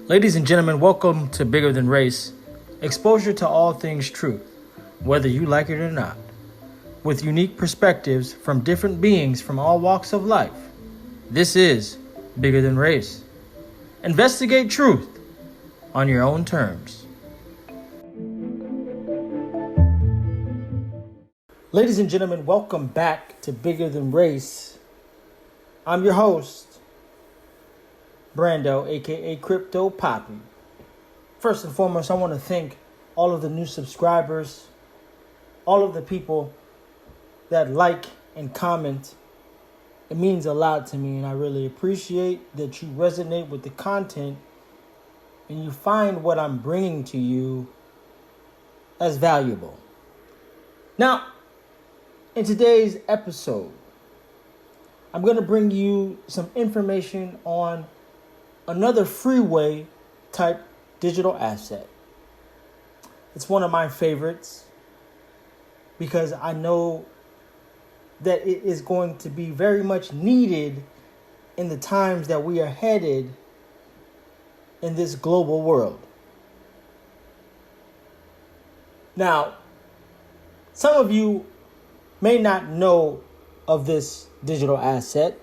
Ladies and gentlemen, welcome to Bigger Than Race, exposure to all things truth, whether you like it or not, with unique perspectives from different beings from all walks of life. This is Bigger Than Race. Investigate truth on your own terms. Ladies and gentlemen, welcome back to Bigger Than Race. I'm your host, Brando, aka Crypto Poppy. First and foremost, I want to thank all of the new subscribers, all of the people that like and comment. It means a lot to me, and I really appreciate that you resonate with the content and you find what I'm bringing to you as valuable. Now, in today's episode, I'm going to bring you some information on another freeway type digital asset. It's one of my favorites because I know that it is going to be very much needed in the times that we are headed in this global world. Now, some of you may not know of this digital asset.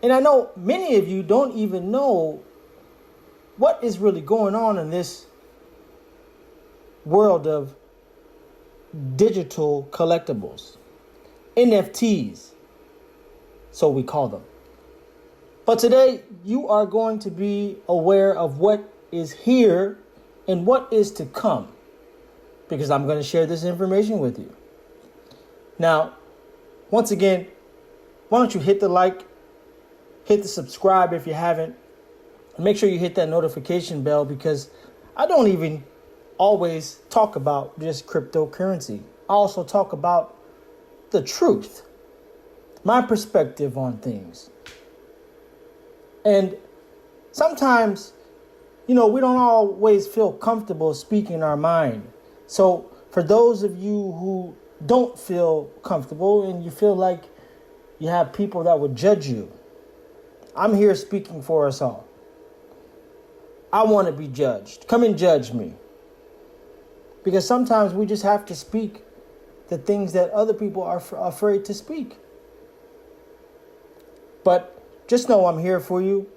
And I know many of you don't even know what is really going on in this world of digital collectibles, NFTs, so we call them. But today, you are going to be aware of what is here and what is to come, because I'm going to share this information with you. Now, once again, why don't you hit the like, hit the subscribe if you haven't, and make sure you hit that notification bell, because I don't even always talk about just cryptocurrency. I also talk about the truth, my perspective on things. And sometimes, we don't always feel comfortable speaking our mind. So for those of you who don't feel comfortable and you feel like you have people that would judge you, I'm here speaking for us all. I want to be judged. Come and judge me. Because sometimes we just have to speak the things that other people are afraid to speak. But just know I'm here for you.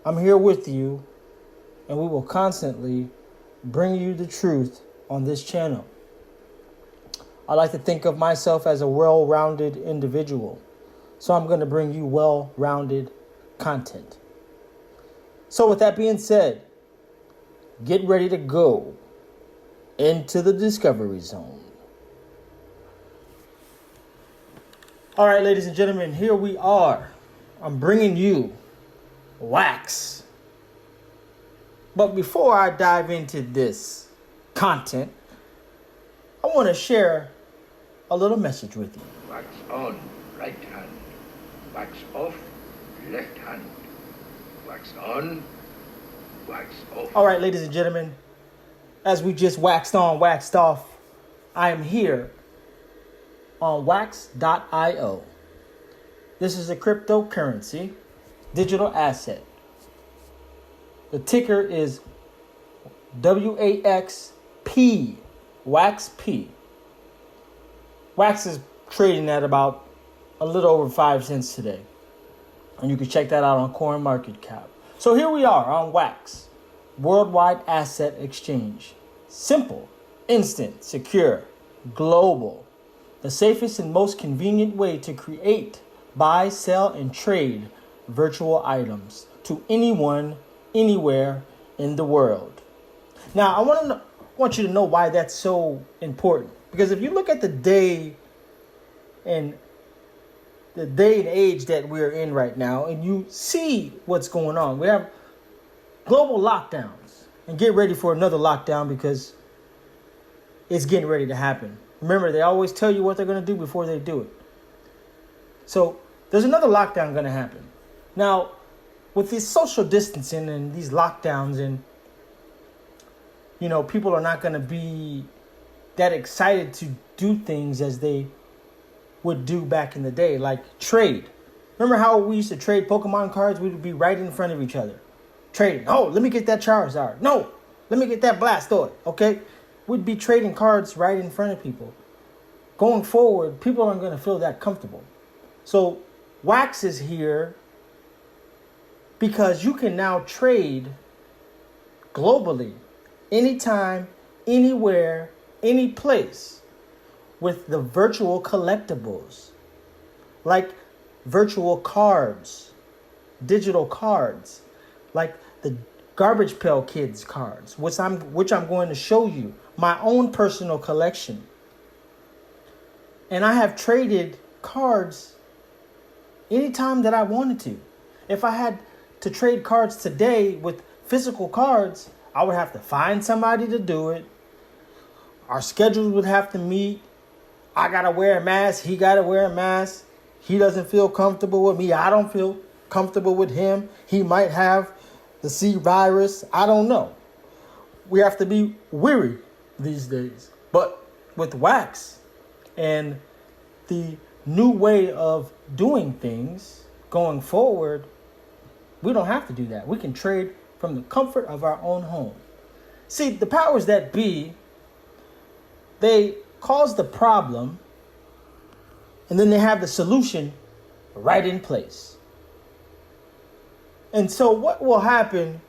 I'm here with you. And we will constantly bring you the truth on this channel. I like to think of myself as a well-rounded individual. So I'm going to bring you well-rounded content. So with that being said, get ready to go into the discovery zone. All right, ladies and gentlemen, here we are. I'm bringing you wax. But before I dive into this content, I want to share a little message with you. Wax on, right hand. Wax off, left hand. Wax on, wax off. All right, ladies and gentlemen, as we just waxed on, waxed off, I am here on wax.io. This is a cryptocurrency digital asset. The ticker is WAXP, WAXP. Wax is trading at about a little over 5 cents today. And you can check that out on CoinMarketCap. So here we are on Wax, Worldwide Asset Exchange. Simple, instant, secure, global. The safest and most convenient way to create, buy, sell, and trade virtual items to anyone, anywhere in the world. Now, I want you to know why that's so important. Because if you look at the day and age that we're in right now, and you see what's going on. We have global lockdowns, and get ready for another lockdown because it's getting ready to happen. Remember, they always tell you what they're going to do before they do it. So there's another lockdown going to happen. Now, with this social distancing and these lockdowns, and people are not going to be that excited to do things as they would do back in the day, like trade. Remember how we used to trade Pokemon cards? We would be right in front of each other. trading. Oh, let me get that Charizard. No, let me get that Blastoise. Okay, we'd be trading cards right in front of people. Going forward, people aren't going to feel that comfortable. So Wax is here because you can now trade globally, anytime, anywhere, any place, with the virtual collectibles, like virtual cards, digital cards, like the Garbage Pail Kids cards, which I'm going to show you, my own personal collection. And I have traded cards anytime that I wanted to. If I had to trade cards today with physical cards, I would have to find somebody to do it. Our schedules would have to meet. I got to wear a mask. He got to wear a mask. He doesn't feel comfortable with me. I don't feel comfortable with him. He might have the C virus. I don't know. We have to be weary these days. But with Wax and the new way of doing things going forward, we don't have to do that. We can trade from the comfort of our own home. See, the powers that be, they cause the problem, and then they have the solution right in place. And so what will happen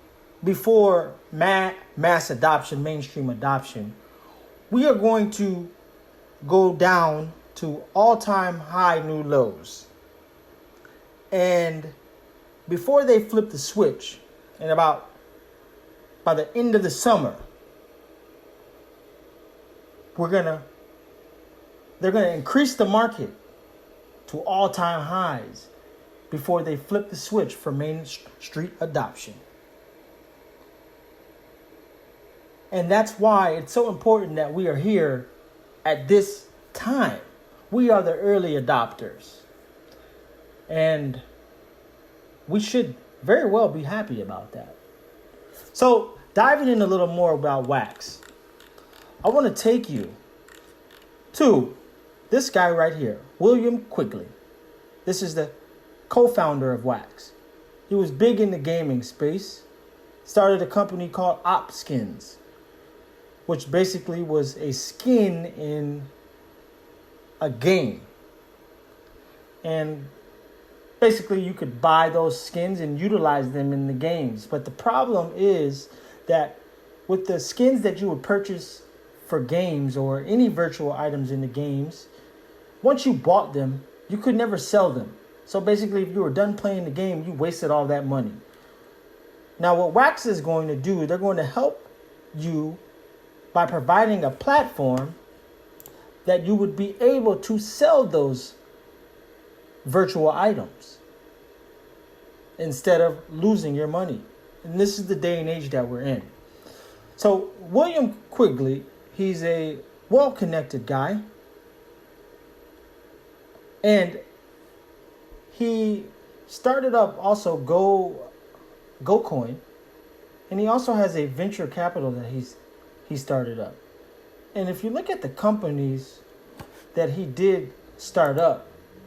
before mass adoption, mainstream adoption? We are going to go down to all-time high new lows. And before they flip the switch, and by the end of the summer, they're gonna increase the market to all-time highs before they flip the switch for Main Street adoption. And that's why it's so important that we are here at this time. We are the early adopters. And we should very well be happy about that. So, diving in a little more about Wax, I want to take you to this guy right here, William Quigley. This is the co-founder of Wax. He was big in the gaming space, started a company called OpSkins, which basically was a skin in a game. And basically you could buy those skins and utilize them in the games. But the problem is that with the skins that you would purchase for games or any virtual items in the games, once you bought them, you could never sell them. So basically, if you were done playing the game, you wasted all that money. Now, what Wax is going to do, they're going to help you by providing a platform that you would be able to sell those virtual items instead of losing your money. And this is the day and age that we're in. So William Quigley, he's a well-connected guy. And he started up also GoCoin. And he also has a venture capital that he started up. And if you look at the companies that he did start up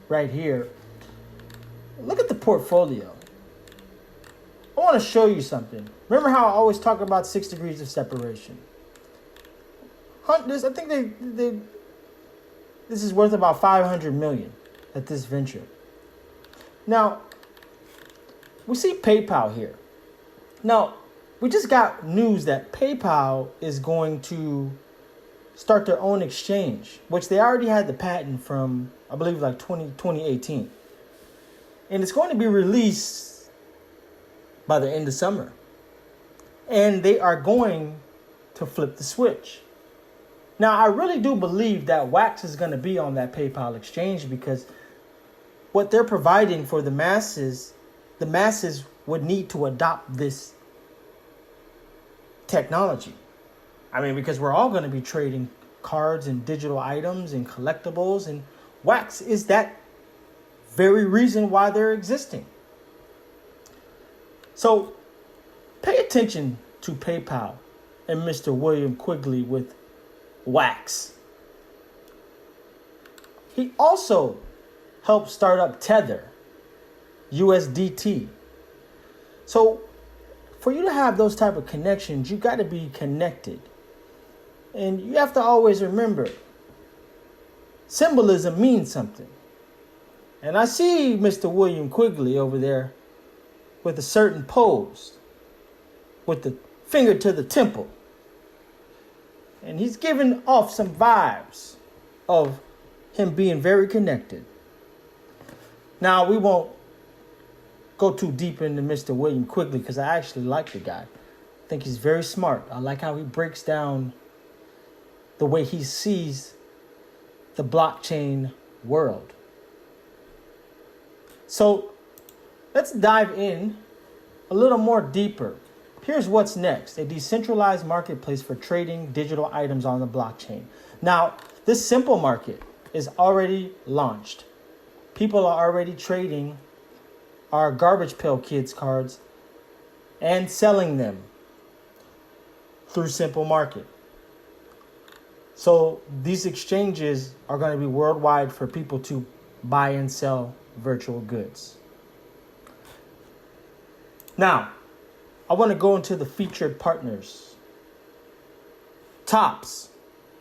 right here, look at the portfolio. I want to show you something. Remember how I always talk about 6 degrees of separation? I think this is worth about $500 million at this venture. Now, we see PayPal here. Now, we just got news that PayPal is going to start their own exchange, which they already had the patent from, I believe, like 2018. And it's going to be released by the end of summer. And they are going to flip the switch. Now, I really do believe that Wax is going to be on that PayPal exchange because what they're providing for the masses would need to adopt this technology. I mean, because we're all going to be trading cards and digital items and collectibles, and Wax is that very reason why they're existing. So pay attention to PayPal and Mr. William Quigley with Wax. He also helped start up Tether, USDT. So for you to have those type of connections, you got to be connected. And you have to always remember, symbolism means something. And I see Mr. William Quigley over there with a certain pose, with the finger to the temple. And he's giving off some vibes of him being very connected. Now, we won't go too deep into Mr. William Quigley because I actually like the guy. I think he's very smart. I like how he breaks down the way he sees the blockchain world. So let's dive in a little more deeper. Here's what's next: a decentralized marketplace for trading digital items on the blockchain. Now, this simple market is already launched. People are already trading our Garbage Pail Kids cards and selling them through Simple Market. So these exchanges are going to be worldwide for people to buy and sell virtual goods. Now, I want to go into the featured partners. Topps.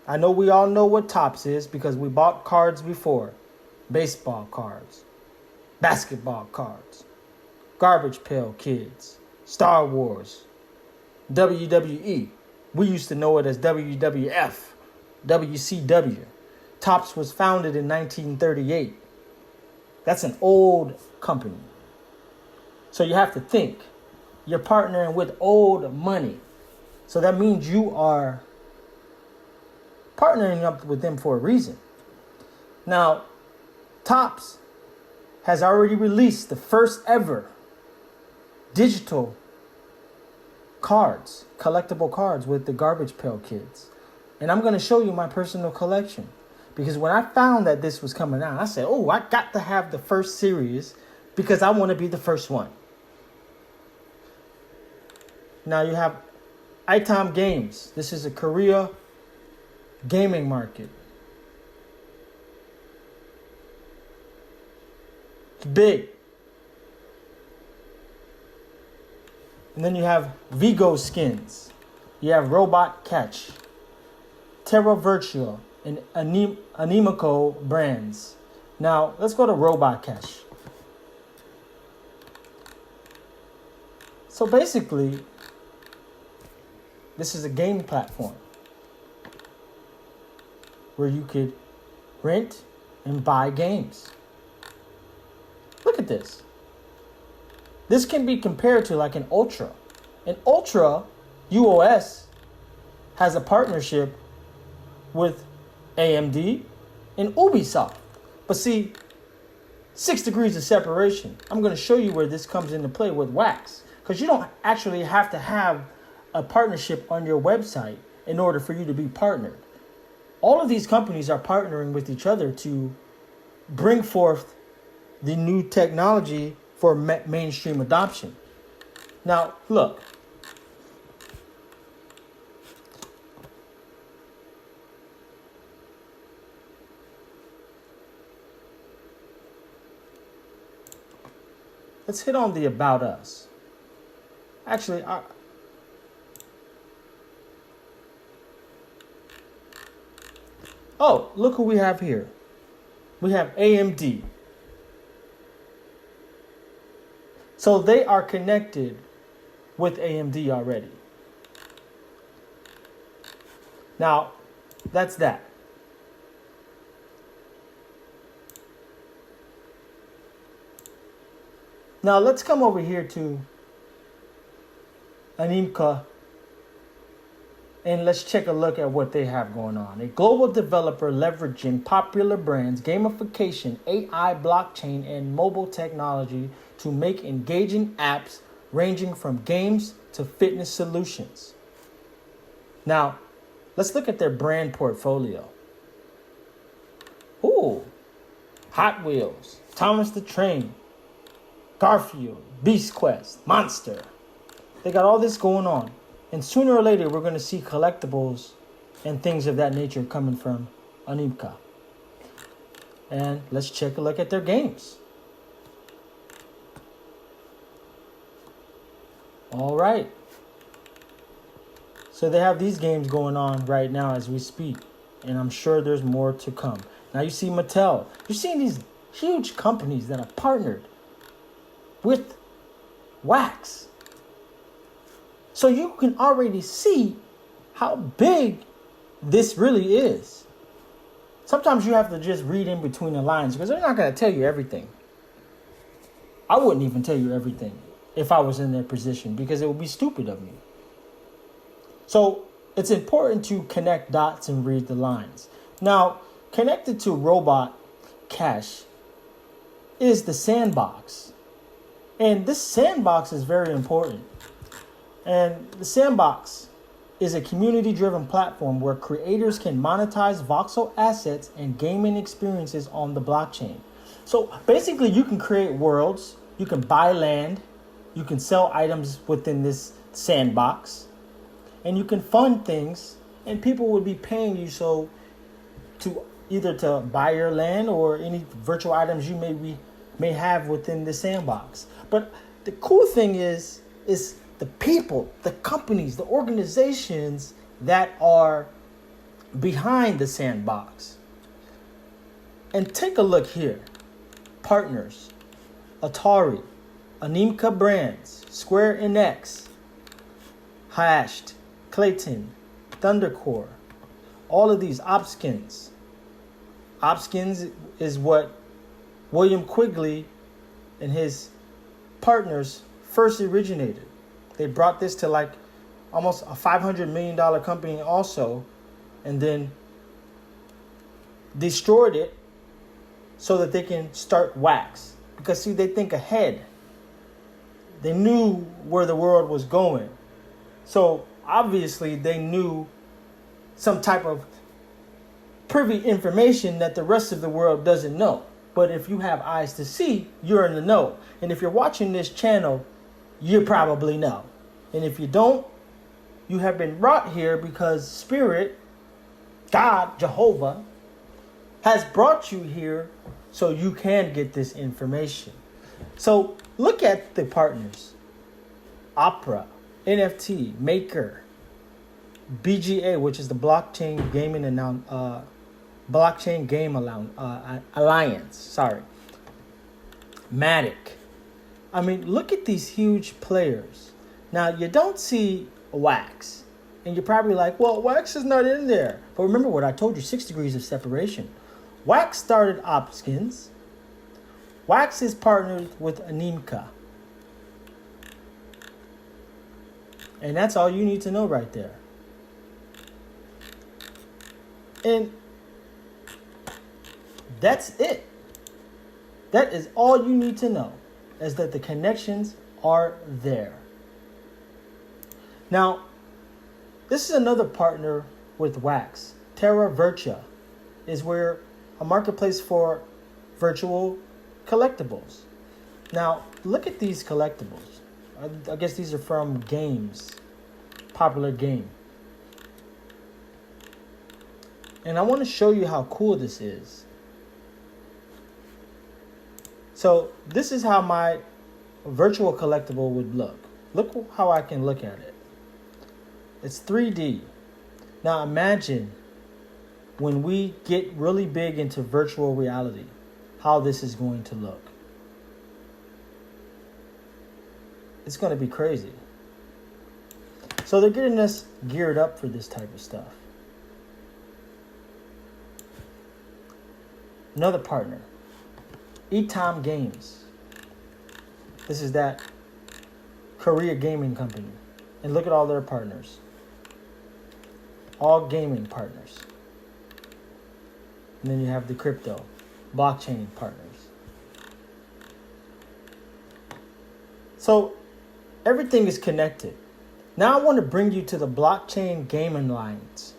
I know we all know what Topps is because we bought cards before. Baseball cards, basketball cards, Garbage Pail Kids, Star Wars, WWE. We used to know it as WWF, WCW. Topps was founded in 1938. That's an old company. So you have to think. You're partnering with old money. So that means you are partnering up with them for a reason. Now, Topps has already released the first ever digital cards, collectible cards with the Garbage Pail Kids. And I'm going to show you my personal collection. Because when I found that this was coming out, I said, oh, I got to have the first series because I want to be the first one. Now you have Item Games. This is a Korea gaming market. It's big. And then you have Vigo Skins. You have Robot Catch, Terra Virtua, and Animico brands. Now, let's go to Robot Catch. So basically, this is a game platform where you could rent and buy games. Look at this. This can be compared to like an Ultra. An Ultra UOS has a partnership with AMD and Ubisoft. But see, 6 degrees of separation. I'm going to show you where this comes into play with Wax. Because you don't actually have to have a partnership on your website in order for you to be partnered. All of these companies are partnering with each other to bring forth the new technology for mainstream adoption. Now, look. Let's hit on the About Us. Actually, oh, look who we have here. We have AMD. So they are connected with AMD already. Now, that's that. Now, let's come over here to Animica and let's take a look at what they have going on. A global developer leveraging popular brands, gamification, AI, blockchain, and mobile technology to make engaging apps ranging from games to fitness solutions. Now, let's look at their brand portfolio. Ooh, Hot Wheels, Thomas the Train, Garfield, Beast Quest, Monster. They got all this going on. And sooner or later, we're going to see collectibles and things of that nature coming from Animica. And let's check a look at their games. All right. So they have these games going on right now as we speak. And I'm sure there's more to come. Now you see Mattel. You're seeing these huge companies that are partnered with Wax. So you can already see how big this really is. Sometimes you have to just read in between the lines because they're not going to tell you everything. I wouldn't even tell you everything if I was in their position because it would be stupid of me. So it's important to connect dots and read the lines. Now, connected to Robot Cash is the Sandbox. And this Sandbox is very important. And the Sandbox is a community-driven platform where creators can monetize voxel assets and gaming experiences on the blockchain. So basically, you can create worlds, you can buy land, you can sell items within this sandbox, and you can fund things, and people would be paying you to either to buy your land or any virtual items you may have within the sandbox. But the cool thing is the people, the companies, the organizations that are behind the sandbox. And take a look here. Partners, Atari, Animca Brands, Square Enix, Hashed, Clayton, Thundercore, all of these Opskins. Opskins is what William Quigley and his partners first originated. They brought this to like almost a $500 million company also, and then destroyed it so that they can start Wax. Because see, they think ahead. They knew where the world was going. So obviously they knew some type of privy information that the rest of the world doesn't know. But if you have eyes to see, you're in the know. And if you're watching this channel, you probably know. And if you don't, you have been brought here because Spirit, God, Jehovah, has brought you here so you can get this information. So look at the partners. Opera, NFT, Maker, BGA, which is the Blockchain Gaming Blockchain Game Alliance. Sorry. Matic. I mean, look at these huge players. Now, you don't see Wax. And you're probably like, well, Wax is not in there. But remember what I told you, 6 degrees of separation. Wax started Opskins. Wax is partnered with Animca. And that's all you need to know right there. And that's it. That is all you need to know, is that the connections are there. Now, this is another partner with Wax. Terra Virtua is where a marketplace for virtual collectibles. Now, look at these collectibles. I guess these are from games, popular game. And I want to show you how cool this is. So this is how my virtual collectible would look. Look how I can look at it. It's 3D. Now imagine when we get really big into virtual reality, how this is going to look. It's going to be crazy. So they're getting us geared up for this type of stuff. Another partner, Etom Games. This is that Korea gaming company. And look at all their partners. All gaming partners. And then you have the crypto, blockchain partners. So everything is connected. Now I want to bring you to the Blockchain Game Alliance.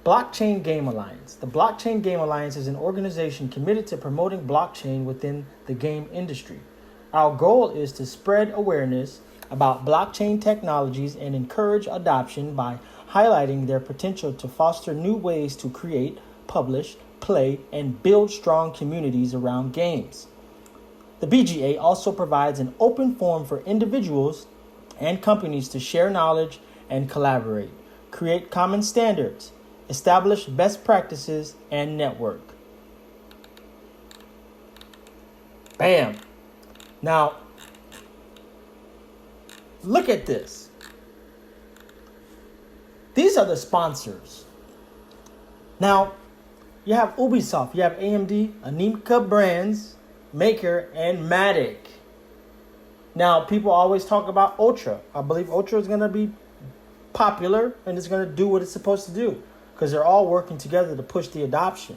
Blockchain Game Alliance. The Blockchain Game Alliance is an organization committed to promoting blockchain within the game industry. Our goal is to spread awareness about blockchain technologies and encourage adoption by highlighting their potential to foster new ways to create, publish, play, and build strong communities around games. The BGA also provides an open forum for individuals and companies to share knowledge and collaborate, create common standards, establish best practices, and network. Bam. Now, look at this. These are the sponsors. Now, you have Ubisoft, you have AMD, Anima Brands, Maker, and Matic. Now, people always talk about Ultra. I believe Ultra is going to be popular and it's going to do what it's supposed to do because they're all working together to push the adoption.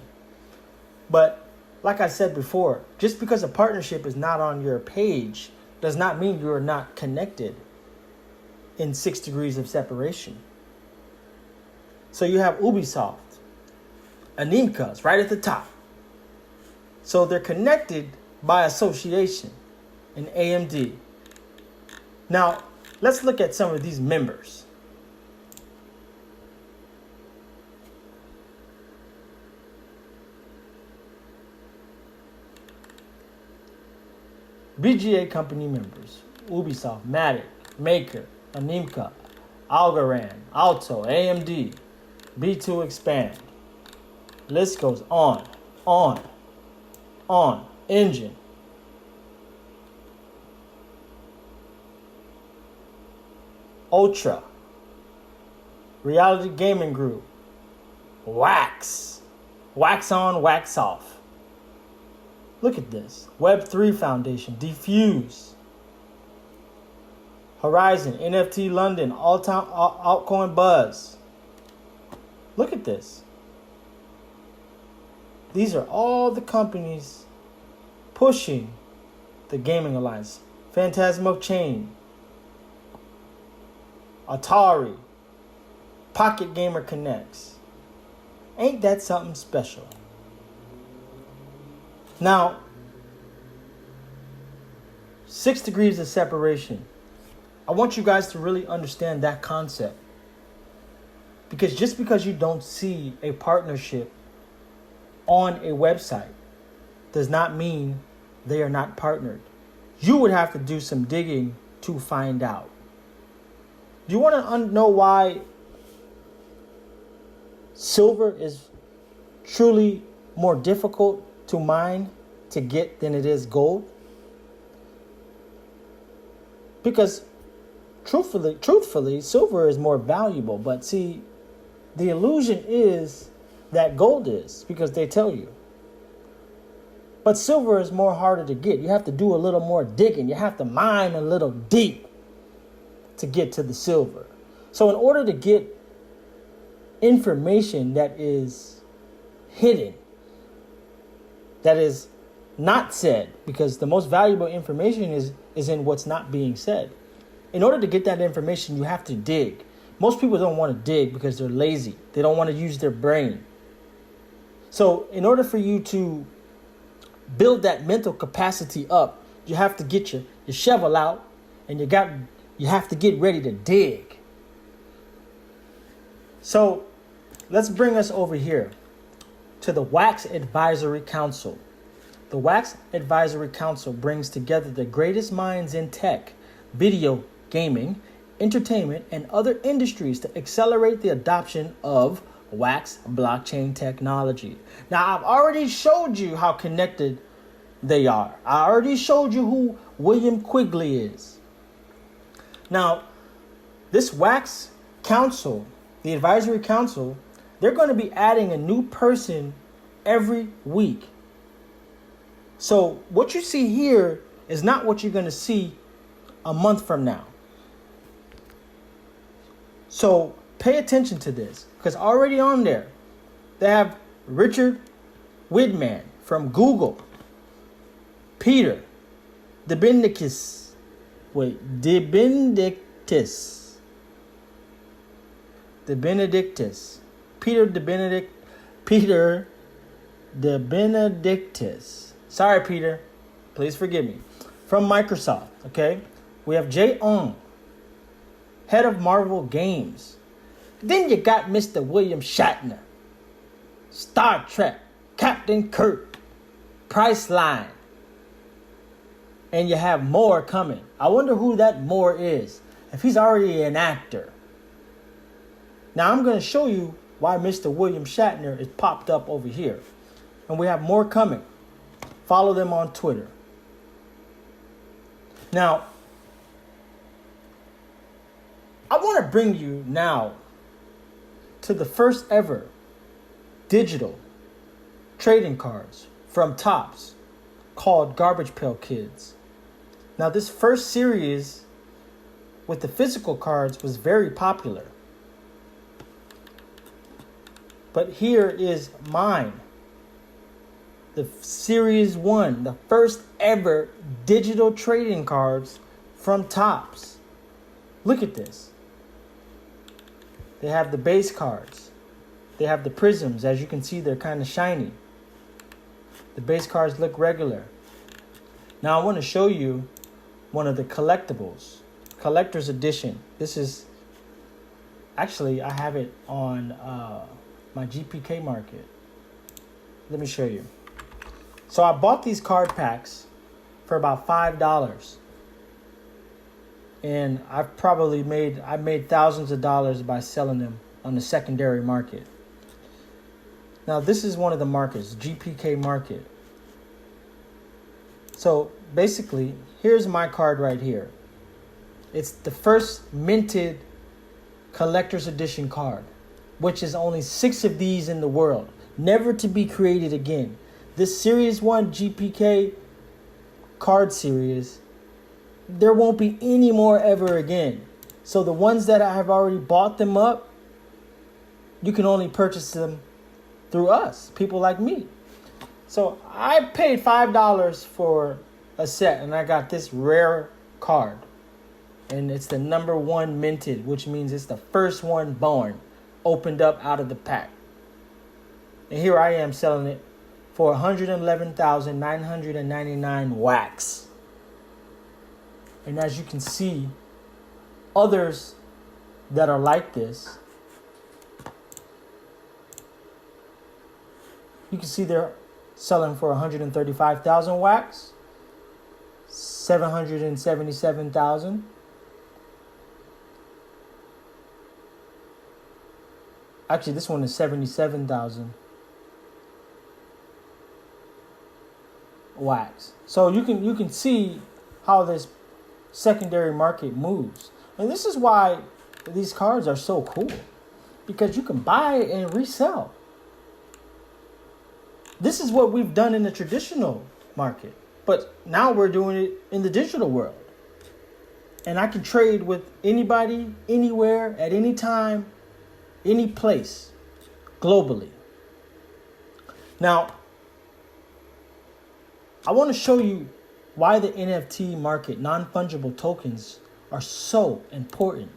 But like I said before, just because a partnership is not on your page does not mean you are not connected in 6 degrees of separation. So you have Ubisoft, Animca's right at the top. So they're connected by association in AMD. Now, let's look at some of these members. BGA company members: Ubisoft, Matic, Maker, Animca, Algorand, Alto, AMD, B2 Expand. List goes on, Engine. Ultra, Reality Gaming Group, Wax on, Wax off. Look at this. Web3 Foundation, Diffuse, Horizon, NFT London, Altcoin Buzz. Look at this. These are all the companies pushing the Gaming Alliance. Phantasmo Chain, Atari, Pocket Gamer Connects. Ain't that something special? Now, 6 degrees of separation. I want you guys to really understand that concept. Because just because you don't see a partnership on a website does not mean they are not partnered. You would have to do some digging to find out. Do you want to know why silver is truly more difficult to mine, to get, than it is gold? Because truthfully, silver is more valuable. But see, the illusion is that gold is, because they tell you. But silver is more harder to get. You have to do a little more digging. You have to mine a little deep to get to the silver. So in order to get information that is hidden, that is not said, because the most valuable information is in what's not being said. In order to get that information, you have to dig. Most people don't want to dig because they're lazy. They don't want to use their brain. So in order for you to build that mental capacity up, you have to get your shovel out, and you have to get ready to dig. So let's bring us over here to the Wax Advisory Council. The Wax Advisory Council brings together the greatest minds in tech, video, gaming, entertainment, and other industries to accelerate the adoption of Wax blockchain technology. Now, I've already showed you how connected they are. I already showed you who William Quigley is. Now, this Wax Council, the Advisory Council, they're going to be adding a new person every week. So what you see here is not what you're going to see a month from now. So pay attention to this, because already on there, they have Richard Widman from Google, Peter DeBenedictis, Peter DeBenedictis. Sorry, Peter. Please forgive me. From Microsoft, okay? We have Jay Ong, head of Marvel Games. Then you got Mr. William Shatner, Star Trek, Captain Kirk, Priceline. And you have more coming. I wonder who that more is. If he's already an actor. Now I'm going to show you why Mr. William Shatner is popped up over here. And we have more coming. Follow them on Twitter. Now, I want to bring you now to the first ever digital trading cards from Topps called Garbage Pail Kids. Now, this first series with the physical cards was very popular. But here is mine. The Series 1, the first ever digital trading cards from Topps. Look at this. They have the base cards. They have the prisms. As you can see, they're kind of shiny. The base cards look regular. Now I want to show you one of the collectibles. Collector's edition. This is, actually, I have it on my GPK market. Let me show you. So I bought these card packs for about $5. And I made thousands of dollars by selling them on the secondary market. Now this is one of the markets, GPK market. So basically, here's my card right here. It's the first minted collector's edition card, which is only 6 of these in the world, never to be created again. This Series 1 GPK card series, there won't be any more ever again. So the ones that I have already bought them up, you can only purchase them through us, people like me. So I paid $5 for a set, and I got this rare card. And it's the number 1 minted, which means it's the first one born, opened up out of the pack. And here I am selling it for 111,999 wax. And as you can see, others that are like this, you can see they're selling for 135,000 wax, 777,000. Actually, this one is 77,000 wax. So you can see how this secondary market moves. And this is why these cards are so cool, because you can buy and resell. This is what we've done in the traditional market, but now we're doing it in the digital world. And I can trade with anybody, anywhere, at any time, any place, globally. Now, I want to show you why the NFT market, non-fungible tokens, are so important.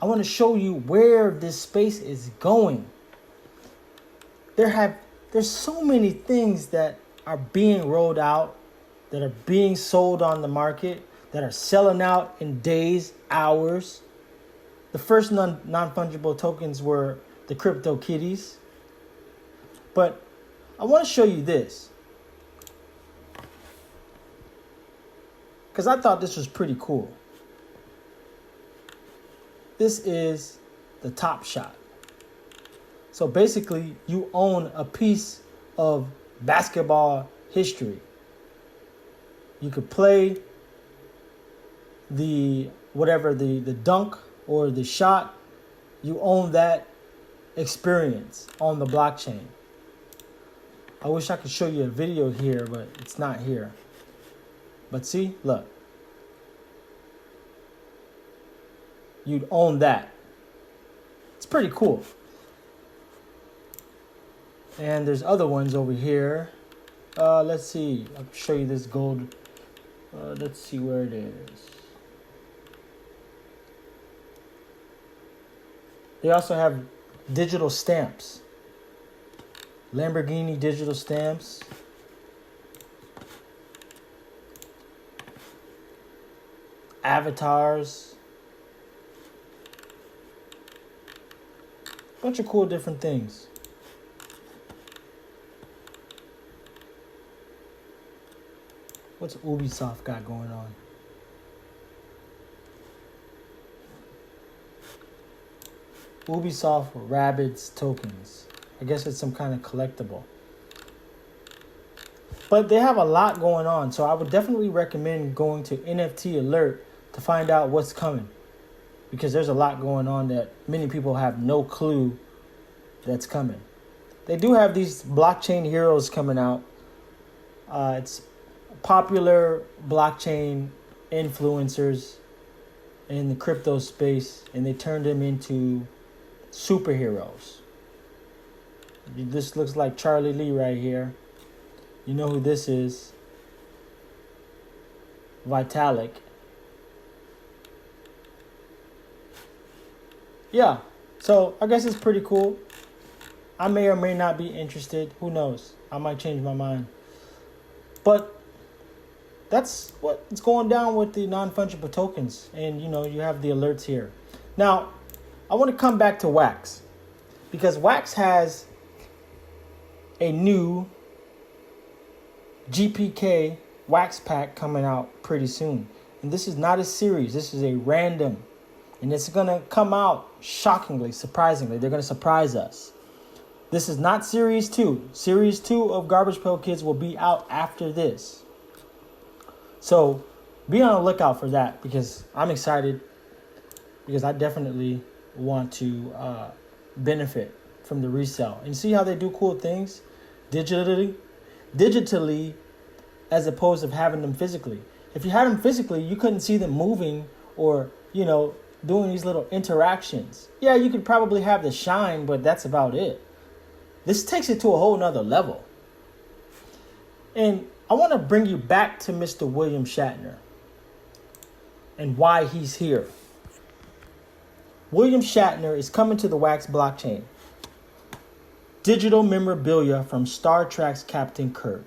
I want to show you where this space is going. There's so many things that are being rolled out, that are being sold on the market, that are selling out in days, hours. The first non-fungible tokens were the crypto kitties. But I want to show you this, because I thought this was pretty cool. This is the Top Shot. So basically, you own a piece of basketball history. You could play the dunk or the shot. You own that experience on the blockchain. I wish I could show you a video here, but it's not here. But see, look. You'd own that. It's pretty cool. And there's other ones over here. Let's see. I'll show you this gold. Let's see where it is. They also have digital stamps. Lamborghini digital stamps. Avatars. Bunch of cool different things. What's Ubisoft got going on? Ubisoft Rabbids tokens. I guess it's some kind of collectible. But they have a lot going on, so I would definitely recommend going to NFT Alert to find out what's coming. Because there's a lot going on that many people have no clue that's coming. They do have these blockchain heroes coming out. It's popular blockchain influencers in the crypto space, and they turned them into superheroes. This looks like Charlie Lee right here. You know who this is. Vitalik. Yeah, so I guess it's pretty cool. I may or may not be interested. Who knows? I might change my mind. But that's what's going down with the non-fungible tokens. And, you have the alerts here. Now, I want to come back to Wax. Because Wax has a new GPK Wax pack coming out pretty soon. And this is not a series. This is a random. And it's going to come out shockingly, surprisingly. They're going to surprise us. This is not Series 2. Series 2 of Garbage Pail Kids will be out after this. So be on the lookout for that because I'm excited. Because I definitely want to benefit from the resale. And see how they do cool things digitally as opposed to having them physically. If you had them physically, you couldn't see them moving or, doing these little interactions. Yeah, you could probably have the shine, but that's about it. This takes it to a whole nother level. And I want to bring you back to Mr. William Shatner and why he's here. William Shatner is coming to the Wax blockchain. Digital memorabilia from Star Trek's Captain Kirk.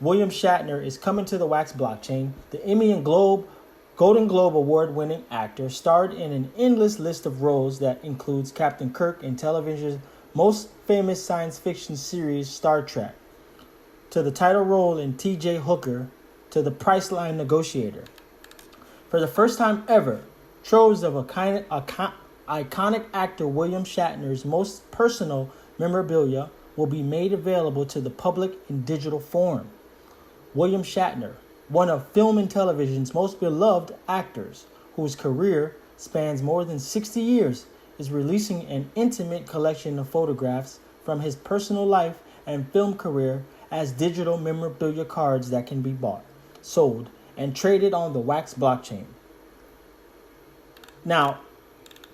William Shatner is coming to the Wax blockchain. The Emmy and Golden Globe award-winning actor starred in an endless list of roles that includes Captain Kirk in television's most famous science fiction series, Star Trek, to the title role in T.J. Hooker, to the Priceline Negotiator. For the first time ever, troves of iconic actor William Shatner's most personal memorabilia will be made available to the public in digital form. William Shatner, one of film and television's most beloved actors, whose career spans more than 60 years, is releasing an intimate collection of photographs from his personal life and film career as digital memorabilia cards that can be bought, sold, and traded on the Wax blockchain. Now,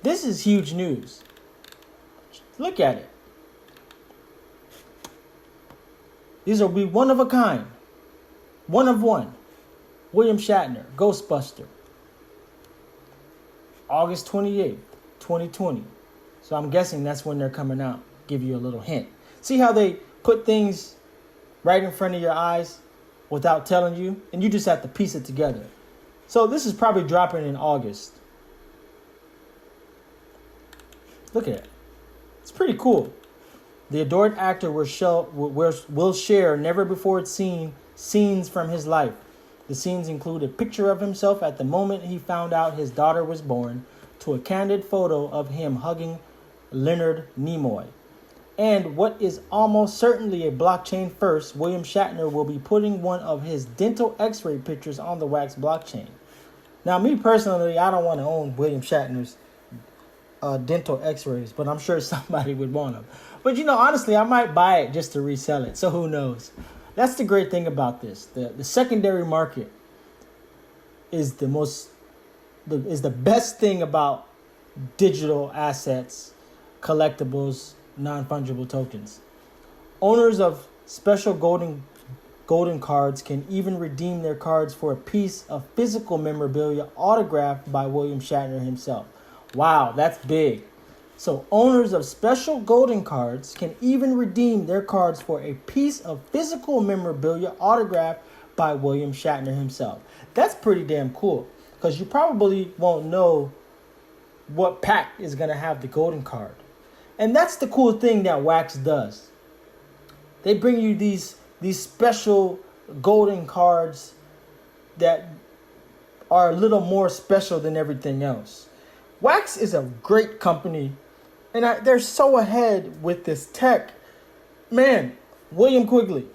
this is huge news. Look at it. These will be one of a kind. One of one. William Shatner, Ghostbuster. August 28th, 2020. So I'm guessing that's when they're coming out. Give you a little hint. See how they put things right in front of your eyes without telling you? And you just have to piece it together. So this is probably dropping in August. Look at it. It's pretty cool. The adored actor will share never-before-seen scenes from his life. The scenes include a picture of himself at the moment he found out his daughter was born, to a candid photo of him hugging Leonard Nimoy. And what is almost certainly a blockchain first, William Shatner will be putting one of his dental x-ray pictures on the Wax blockchain. Now, me personally, I don't want to own William Shatner's dental x-rays, but I'm sure somebody would want them. But honestly, I might buy it just to resell it, so who knows. That's the great thing about this. The secondary market is is the best thing about digital assets, collectibles, non-fungible tokens. Owners of special golden cards can even redeem their cards for a piece of physical memorabilia autographed by William Shatner himself. Wow, that's big. So owners of special golden cards can even redeem their cards for a piece of physical memorabilia autographed by William Shatner himself. That's pretty damn cool because you probably won't know what pack is going to have the golden card. And that's the cool thing that Wax does. They bring you these special golden cards that are a little more special than everything else. Wax is a great company, and they're so ahead with this tech. Man, William Quigley,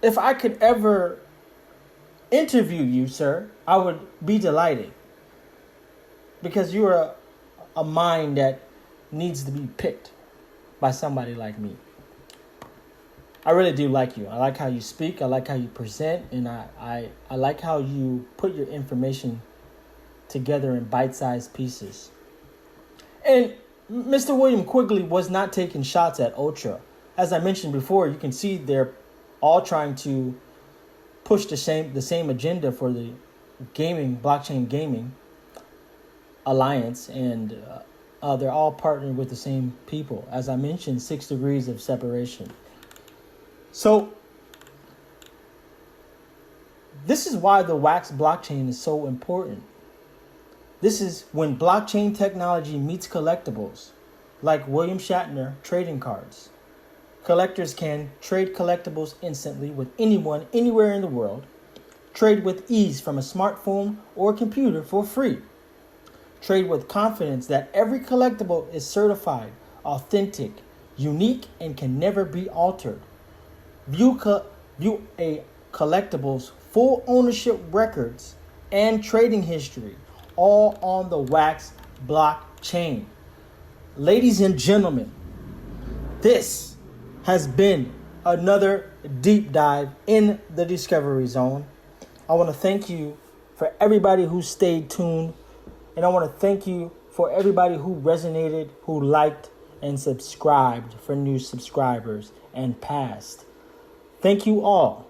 if I could ever interview you, sir, I would be delighted. Because you're a mind that needs to be picked by somebody like me. I really do like you. I like how you speak. I like how you present. And I like how you put your information together in bite-sized pieces. And Mr. William Quigley was not taking shots at Ultra. As I mentioned before, you can see they're all trying to push the same agenda for the blockchain gaming alliance, and they're all partnered with the same people. As I mentioned, 6 degrees of separation. So this is why the Wax blockchain is so important. This is when blockchain technology meets collectibles, like William Shatner trading cards. Collectors can trade collectibles instantly with anyone, anywhere in the world. Trade with ease from a smartphone or computer for free. Trade with confidence that every collectible is certified, authentic, unique, and can never be altered. View a collectible's full ownership records and trading history, all on the Wax blockchain. Ladies and gentlemen, this has been another deep dive in the Discovery Zone. I want to thank you for everybody who stayed tuned. And I want to thank you for everybody who resonated, who liked, and subscribed for new subscribers and past. Thank you all.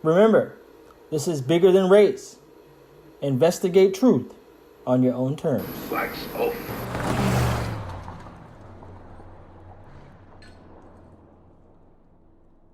Remember, this is bigger than race. Investigate truth on your own terms. Wax off.